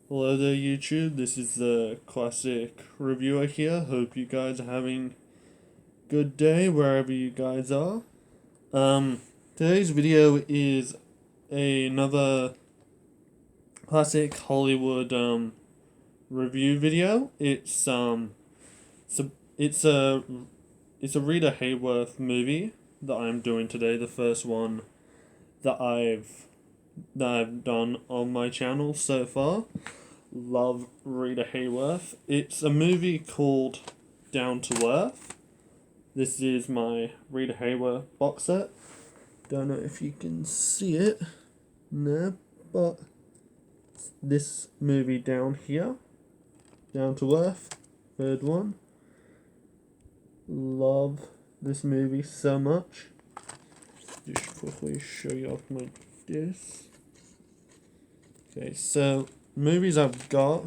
Hello there, YouTube. This is the classic reviewer here. Hope you guys are having a good day wherever you guys are. Today's video is another classic Hollywood review video. It's a it's a it's a Rita Hayworth movie that I'm doing today. The first one that I've done on my channel so far. Love Rita Hayworth. It's a movie called Down to Earth. This is my Rita Hayworth box set. Don't know if you can see it. No, but this movie down here, Down to Earth, third one. Love this movie so much. Just quickly show you off my disc. Okay, so movies I've got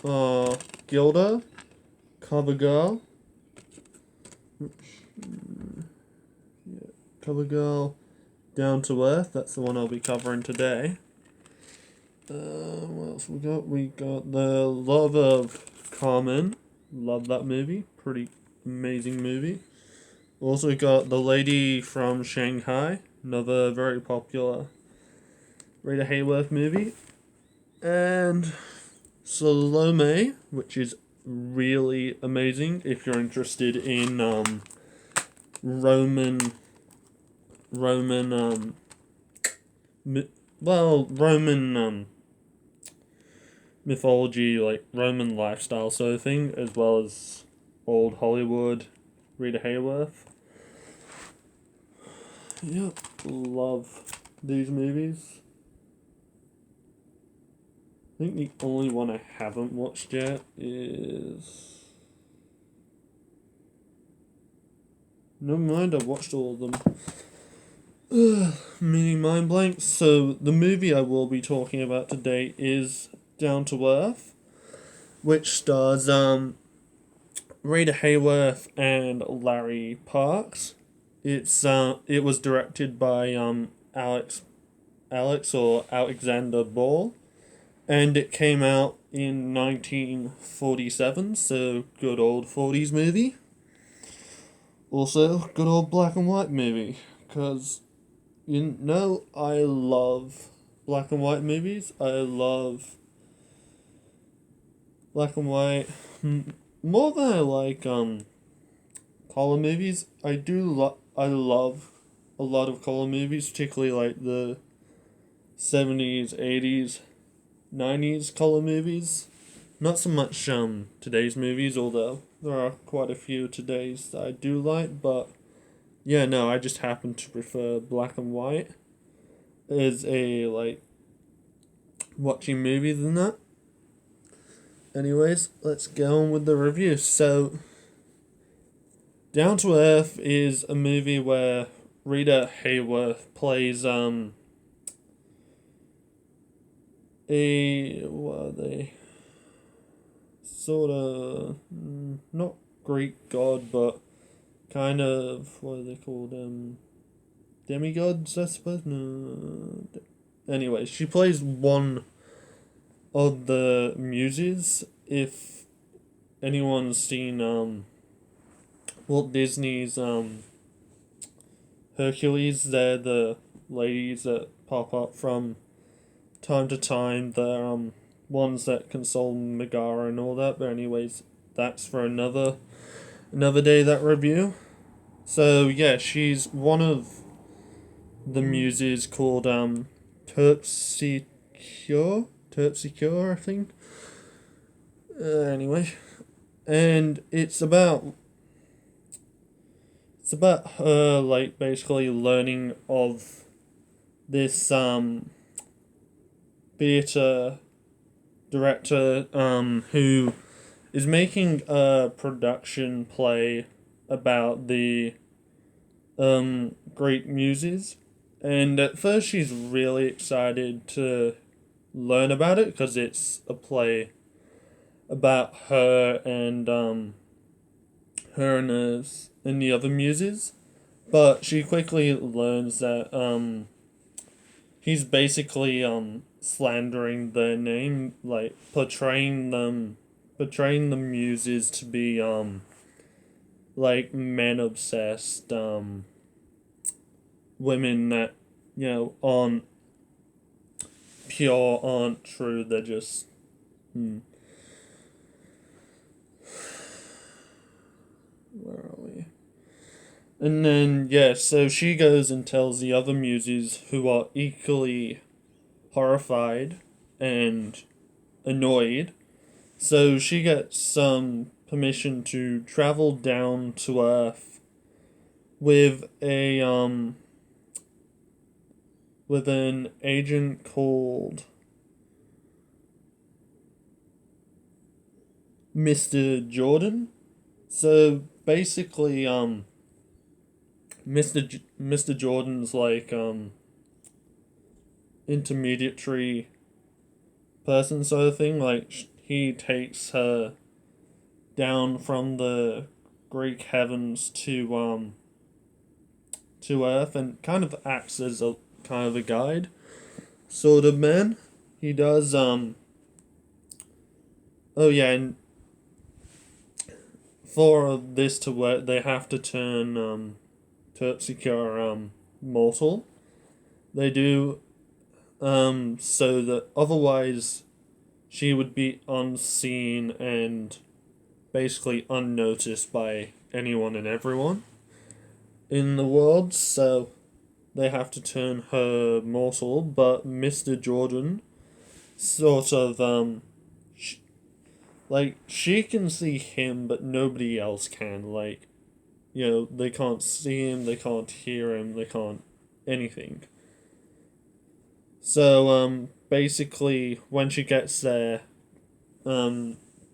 are Gilda, CoverGirl, CoverGirl, Down to Earth. That's the one I'll be covering today. What else we got? We got The Love of Carmen. Love that movie. Pretty amazing movie. Also got The Lady from Shanghai. Another very popular Rita Hayworth movie. And Salome, which is really amazing if you're interested in Roman Roman mythology, like Roman lifestyle sort of thing, as well as old Hollywood Rita Hayworth. Yep, love these movies. I think the only one I haven't watched yet is... Never mind, I've watched all of them. Mini mind blank. So, the movie I will be talking about today is Down to Earth, which stars Rita Hayworth and Larry Parks. It was directed by Alex or Alexander Ball, and it came out in 1947, so good old 40s movie. Also, good old black and white movie, because, I love black and white movies. I love black and white more than I like color movies. I love a lot of color movies, particularly like the 70s, 80s, 90s color movies. Not so much today's movies, although there are quite a few today's that I do like, but yeah, no, I just happen to prefer black and white as a watching movies than that. Anyways, let's go on with the review. So, Down to Earth is a movie where Rita Hayworth plays what are they? Sort of not Greek god, but kind of, what are they called? Demigods, I suppose. No. Anyways, she plays one of the muses. If anyone's seen Walt Disney's Hercules, they're the ladies that pop up from time to time. They're ones that console Megara and all that. But anyways, that's for another day, that review. So yeah, she's one of the muses called Terpsichore, I think. Anyway, and it's about her basically learning of this theater director who is making a production play about the Greek muses. And at first she's really excited to learn about it because it's a play about her and and the other muses. But she quickly learns that he's basically slandering their name, like portraying the muses to be like men obsessed women that aren't pure, aren't true. They're just where are we? And then yeah, so she goes and tells the other muses, who are equally horrified and annoyed. So she gets some permission to travel down to Earth with a with an agent called Mr. Jordan. So basically Mr. Jordan's like intermediary person sort of thing. Like he takes her down from the Greek heavens to Earth and kind of acts as a kind of a guide sort of man. He does oh yeah, and for this to work they have to turn Terpsichore mortal. They do so that otherwise she would be unseen and basically unnoticed by anyone and everyone in the world, so they have to turn her mortal, but Mr. Jordan sort of like she can see him but nobody else can. Like, they can't see him, they can't hear him, they can't anything. So basically when she gets there,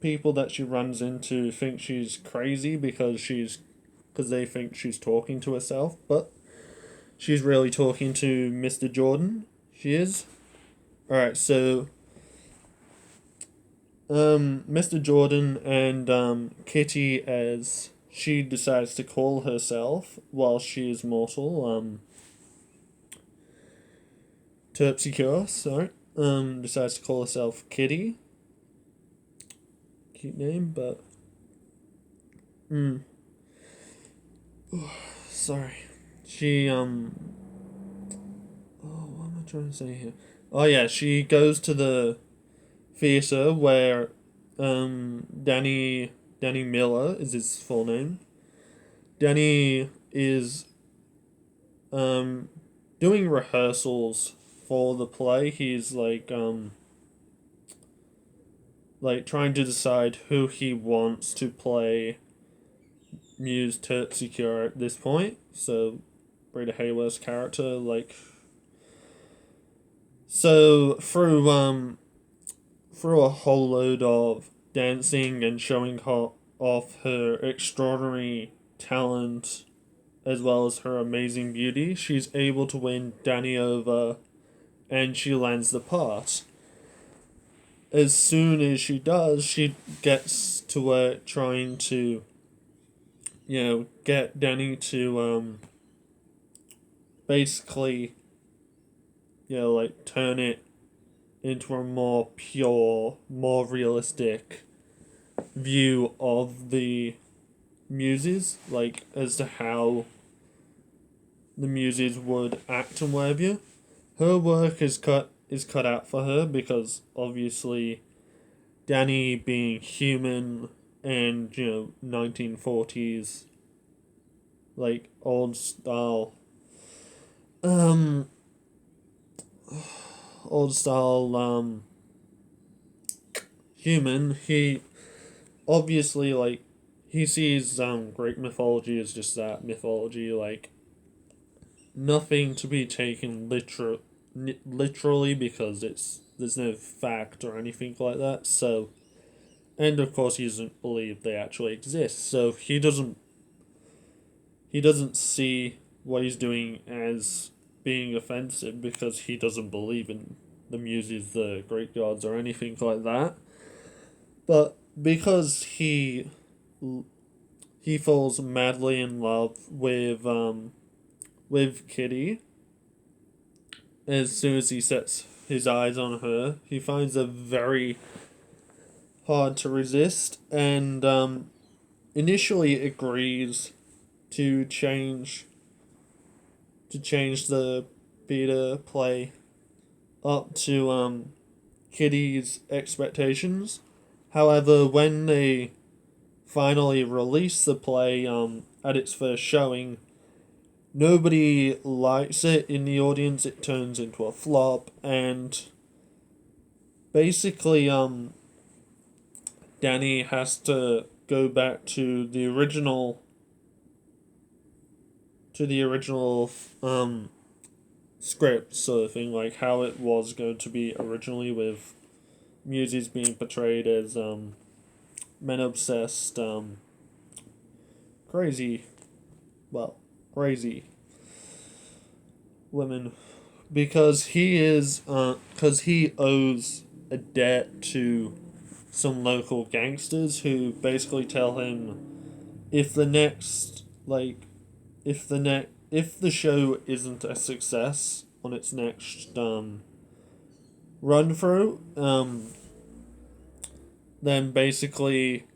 people that she runs into think she's crazy because they think she's talking to herself, but she's really talking to Mr. Jordan. She is. Alright, so Mr. Jordan and Kitty, as she decides to call herself while she is mortal, Terpsichore, sorry, decides to call herself Kitty. Cute name, but sorry. She what am I trying to say here? Oh yeah, she goes to the theater where Danny Miller is his full name. Danny is doing rehearsals for the play. He's like trying to decide who he wants to play Muse Terpsichore at this point. So Breda Hayworth's character, like, so through a whole load of dancing and showing her off her extraordinary talent as well as her amazing beauty, she's able to win Danny over and she lands the part. As soon as she does, she gets to work trying to, get Danny to basically, like turn it into a more pure, more realistic view of the muses, like as to how the muses would act and what have you. Her work is cut out for her because obviously Danny being human and 1940s like um old style human, he obviously like he sees Greek mythology as just that mythology, like nothing to be taken literally because there's no fact or anything like that. So, and of course he doesn't believe they actually exist. So he doesn't see what he's doing as being offensive because he doesn't believe in the muses, the Greek gods, or anything like that. But because he falls madly in love with Kitty, as soon as he sets his eyes on her, he finds her very hard to resist, and initially agrees to change the beta play up to Kitty's expectations. However, when they finally release the play at its first showing, nobody likes it in the audience. It turns into a flop, and basically Danny has to go back to the original script sort of thing, like how it was going to be originally, with Muses being portrayed as men obsessed, crazy, well, crazy women, because he owes a debt to some local gangsters who basically tell him if the next if the show isn't a success on its next run through, then basically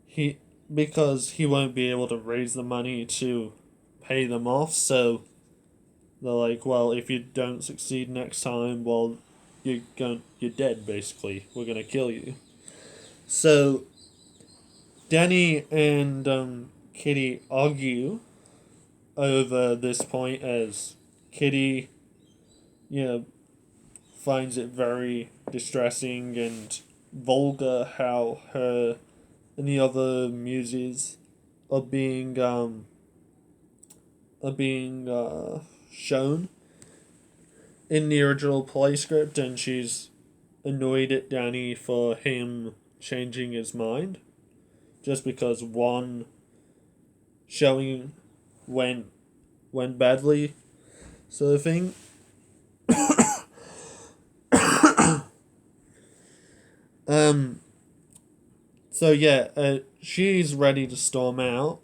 he because he won't be able to raise the money to pay them off, so they're like, well, if you don't succeed next time, well, you're dead. Basically, we're gonna kill you. So Danny and Kitty argue over this point, as Kitty, you know, finds it very distressing and vulgar how her and the other muses are being shown in the original play script, and she's annoyed at Danny for him changing his mind just because one showing went badly, sort of thing. So yeah, she's ready to storm out.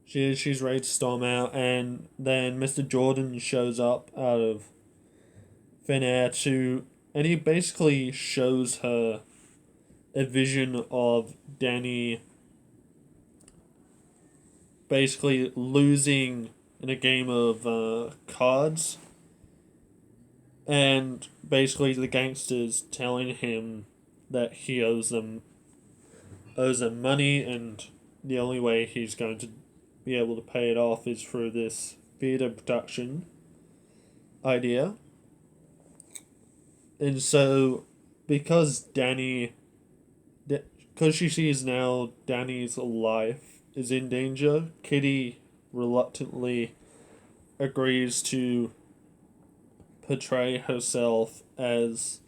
She's ready to storm out, and then Mr. Jordan shows up out of thin air and he basically shows her a vision of Danny basically losing in a game of cards, and basically the gangsters telling him that he owes them money, and the only way he's going to be able to pay it off is through this theatre production idea. And so, because she sees now Danny's life is in danger, Kitty reluctantly agrees to portray herself as,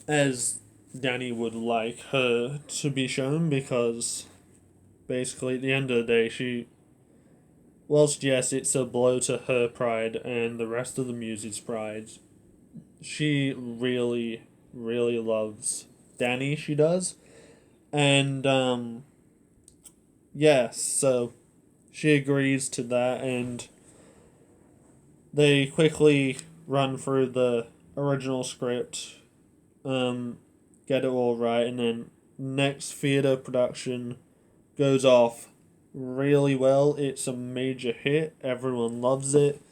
as Danny would like her to be shown, because basically at the end of the day, whilst yes, it's a blow to her pride and the rest of the muse's pride, she really, really loves Danny, she does. And, yes, so she agrees to that, and they quickly run through the original script, get it all right, and then next theatre production goes off really well. It's a major hit. Everyone loves it.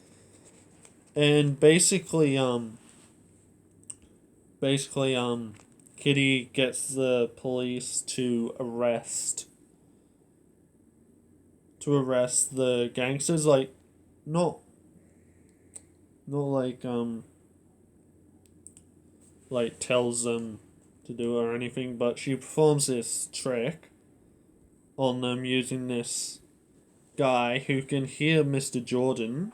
And basically, Kitty gets the police to arrest the gangsters, like, not like tells them to do it or anything, but she performs this trick on them using this guy who can hear Mr. Jordan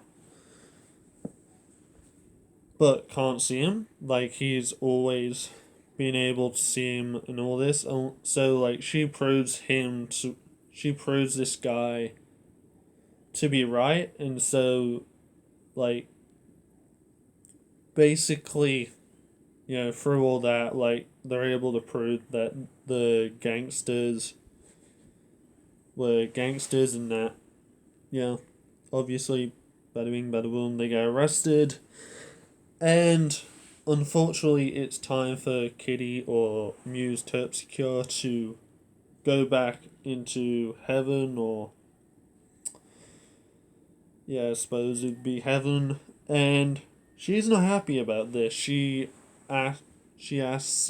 but can't see him. Like, he's always been able to see him and all this. So, like, she proves this guy to be right, and so, like, basically, through all that, like, they're able to prove that the gangsters were gangsters and that, yeah, obviously, bada bing, bada boom, they get arrested. And unfortunately, it's time for Kitty or Muse Terpsichore to go back into heaven, or yeah, I suppose it'd be heaven. And she's not happy about this. Asks, she asks,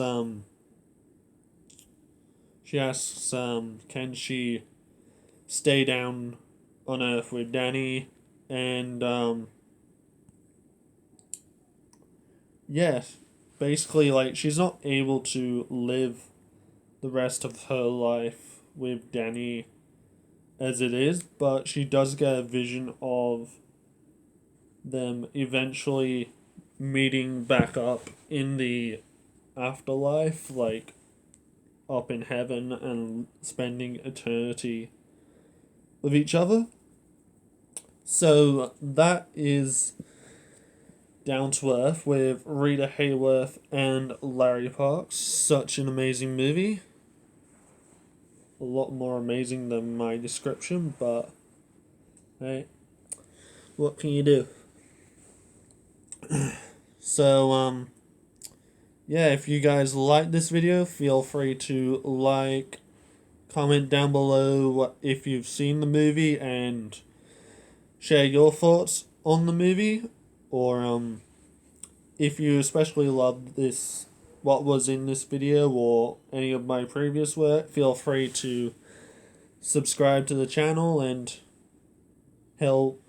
can she stay down on Earth with Danny? And yes, basically, like, she's not able to live the rest of her life with Danny as it is, but she does get a vision of them eventually meeting back up in the afterlife, like up in heaven, and spending eternity with each other. So that is Down to Earth with Rita Hayworth and Larry Parks. Such an amazing movie. A lot more amazing than my description, but hey, what can you do? So, yeah, if you guys like this video, feel free to like, comment down below if you've seen the movie, and share your thoughts on the movie, or if you especially love this, what was in this video, or any of my previous work, feel free to subscribe to the channel and help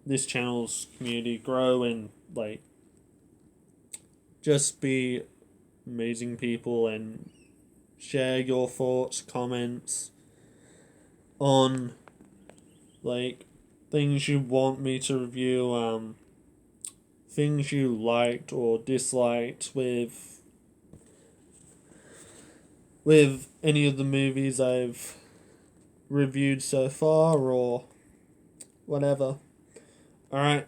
this channel's community grow, and like just be amazing people, and share your thoughts, comments on like things you want me to review, things you liked or disliked with any of the movies I've reviewed so far, or whatever. Alright.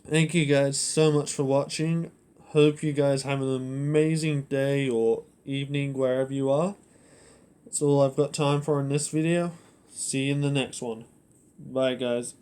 Thank you guys so much for watching. Hope you guys have an amazing day or evening wherever you are. That's all I've got time for in this video. See you in the next one. Bye guys.